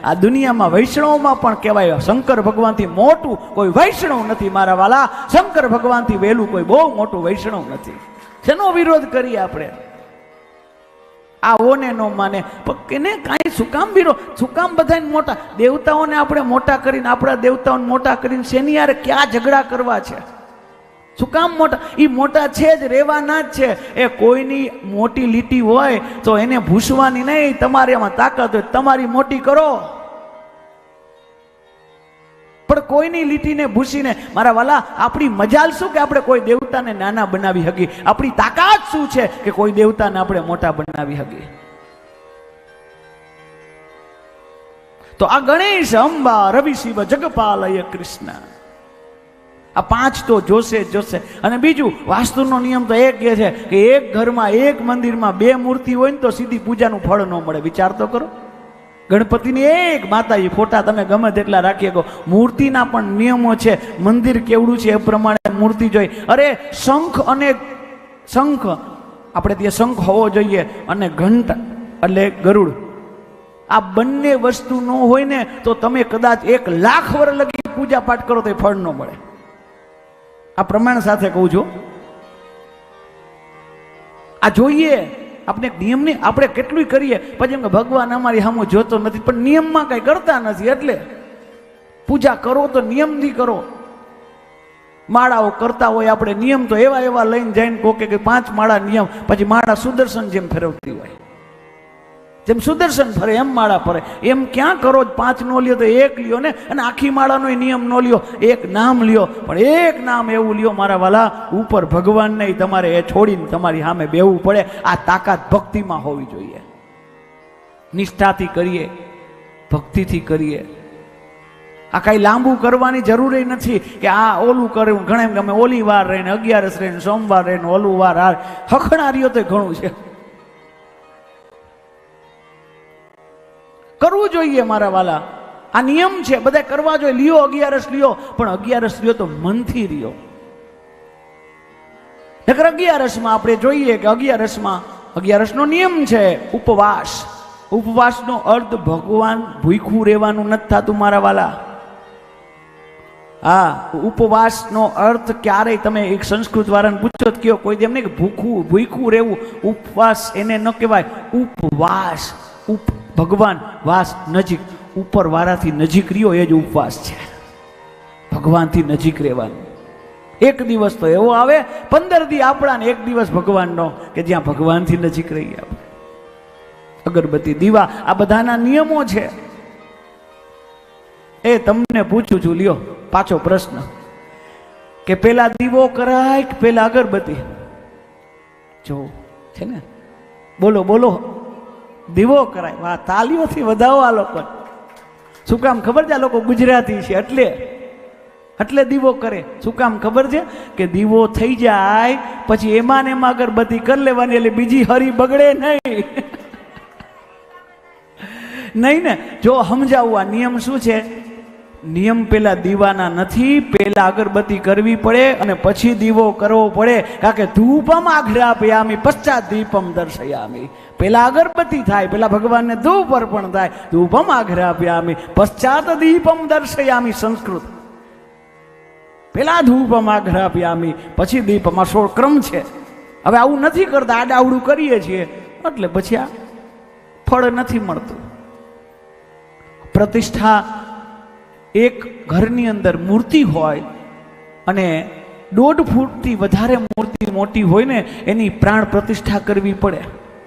આ દુનિયામાં વૈષ્ણવમાં પણ કહેવાય શંકર ભગવાનથી મોટું કોઈ વૈષ્ણવ નથી મારા વાલા. શંકર ભગવાનથી વહેલું કોઈ બહુ મોટું વૈષ્ણવ નથી. શેનો વિરોધ કરીએ આપણે? આ ઓને નો માને એને કાંઈ શું કામ વિરોધ? શું કામ બધાને મોટા દેવતાઓને આપણે મોટા કરીને, આપણા દેવતાઓને મોટા કરીને શેની યાર ક્યાં ઝઘડા કરવા છે? શું કામ મોટા? એ મોટા છે જ, રહેવાના જ છે. એ કોઈની મોટી લીટી હોય તો એને ભૂસવાની નહીં. તમારે એમાં તાકાત હોય તમારી મોટી કરો, પણ કોઈની લીટીને ભૂસીને મારા વાલા આપણી મજાલ શું કે આપણે કોઈ દેવતાને નાના બનાવી શકીએ? આપણી તાકાત શું છે કે કોઈ દેવતાને આપણે મોટા બનાવી શકીએ? તો આ ગણેશ, અંબા, રવિ, શિવ, જગપાલય, કૃષ્ણ, આ પાંચ તો જોશે જ જોશે. અને બીજું વાસ્તુનો નિયમ તો એક કહે છે કે એક ઘરમાં એક મંદિરમાં બે મૂર્તિ હોય ને તો સીધી પૂજાનું ફળ ન મળે. વિચાર તો કરો. ગણપતિની એક માતાજી ફોટા તમે ગમે તેટલા રાખી શકો. મૂર્તિના પણ નિયમો છે. મંદિર કેવડું છે એ પ્રમાણે મૂર્તિ જોઈ. અરે શંખ અને શંખ, આપણે ત્યાં શંખ હોવો જોઈએ, અને ઘંટ એટલે ગરુડ, આ બંને વસ્તુ ન હોય ને તો તમે કદાચ 1 લાખ વર્ષ લગી પૂજા પાઠ કરો તો ફળ ન મળે. આ પ્રમાણ સાથે કહું છું. આ જોઈએ આપણે નિયમની આપણે કેટલું કરીએ, પછી એમ કે ભગવાન અમારી સામે જોતો નથી, પણ નિયમમાં કઈ કરતા નથી. એટલે પૂજા કરો તો નિયમથી કરો. માળાઓ કરતા હોય આપણે નિયમ તો એવા એવા લઈને જઈને કોકે કે 5 માળા નિયમ, પછી માળા સુદર્શન જેમ ફેરવતી હોય, જેમ સુદર્શન ફરે એમ માળા ફરે. એમ ક્યાં કરો? 5 નો લ્યો તો 1 લ્યો ને, અને આખી માળાનો નિયમ નો લ્યો, એક નામ લ્યો. પણ એક નામ એવું લ્યો મારા વાલા, ઉપર ભગવાન નહીં, તમારે એ છોડીને તમારી સામે બેવું પડે. આ તાકાત ભક્તિમાં હોવી જોઈએ. નિષ્ઠાથી કરીએ, ભક્તિથી કરીએ. આ કઈ લાંબુ કરવાની જરૂર નથી કે આ ઓલું કરવું. ઘણા એમ ગમે ઓલી વાર રહીને 11 રહીને સોમવાર રહીને ઓલું વાર હખણારીઓ તો ઘણું છે. કરવું જોઈએ મારા વાલા. આ નિયમ છે, બધા કરવા જોઈએ. લ્યો 11 લ્યો, પણ 11 લ્યો તો મનથી લ્યો. નકર 11માં આપણે જોઈએ કે 11 નો નિયમ છે ઉપવાસ. ઉપવાસનો અર્થ ભગવાન ભૂખ્યું રહેવાનું નથી થતું મારા વાલા. હા, ઉપવાસનો અર્થ ક્યારેય તમે એક સંસ્કૃત વાળાને પૂછો તો કયો કોઈ એમ નહીં કે ભૂખ્યું રહેવું. ઉપવાસ એને ન કહેવાય, ઉપવાસ. ભગવાન વાસ નજીક, ઉપર વાળાથી નજીક રહ્યો એ જ ઉપવાસ છે. ભગવાનથી નજીક રહેવાનું. એક દિવસ તો એવો આવે 15 દી આપણા ને એક દિવસ ભગવાનનો કે જ્યાં ભગવાનથી નજીક રહીએ આપણે. અગરબત્તી, દીવા, આ બધાના નિયમો છે. એ તમને પૂછું છું, લ્યો પાછો પ્રશ્ન કે પેલા દીવો કરાય કે પેલા અગરબત્તી? જો છે ને, બોલો બોલો. દીવો કરાય. વાહ, તાલીઓથી વધાવો આ લોકો. શું કામ ખબર છે? આ લોકો ગુજરાતી છે એટલે દીવો કરે. શું કામ ખબર છે? કે દીવો થઈ જાય પછી એમાં ને એમાં અગરબત્તી કરી લેવાની, એટલે બીજી હરી બગડે નહીં. નહીં ને? જો સમજાવું આ નિયમ શું છે. નિયમ પેલા દીવાના નથી, પેલા અગરબત્તી કરવી પડે અને પછી દીવો કરવો પડે. કારણ કે ધૂપમ આઘ્રાપયામિ પશ્ચાત દીપમ દર્શયામિ. પેલા અગરબત્તી થાય, પેલા ભગવાનને ધૂપ અર્પણ થાય. ધૂપમ આઘ્રાપયામિ પશ્ચાત દીપમ દર્શયામિ. સંસ્કૃત પેલા ધૂપમ આઘ્રાપયામિ પછી દીપમ. આ 16 ક્રમ છે. હવે આવું નથી કરતા, આડાવડું કરીએ છીએ એટલે પછી આ ફળ નથી મળતું. પ્રતિષ્ઠા, એક ઘરની અંદર મૂર્તિ હોય અને 1.5 ફૂટથી વધારે મૂર્તિ મોટી હોય ને, એની પ્રાણ પ્રતિષ્ઠા કરવી પડે.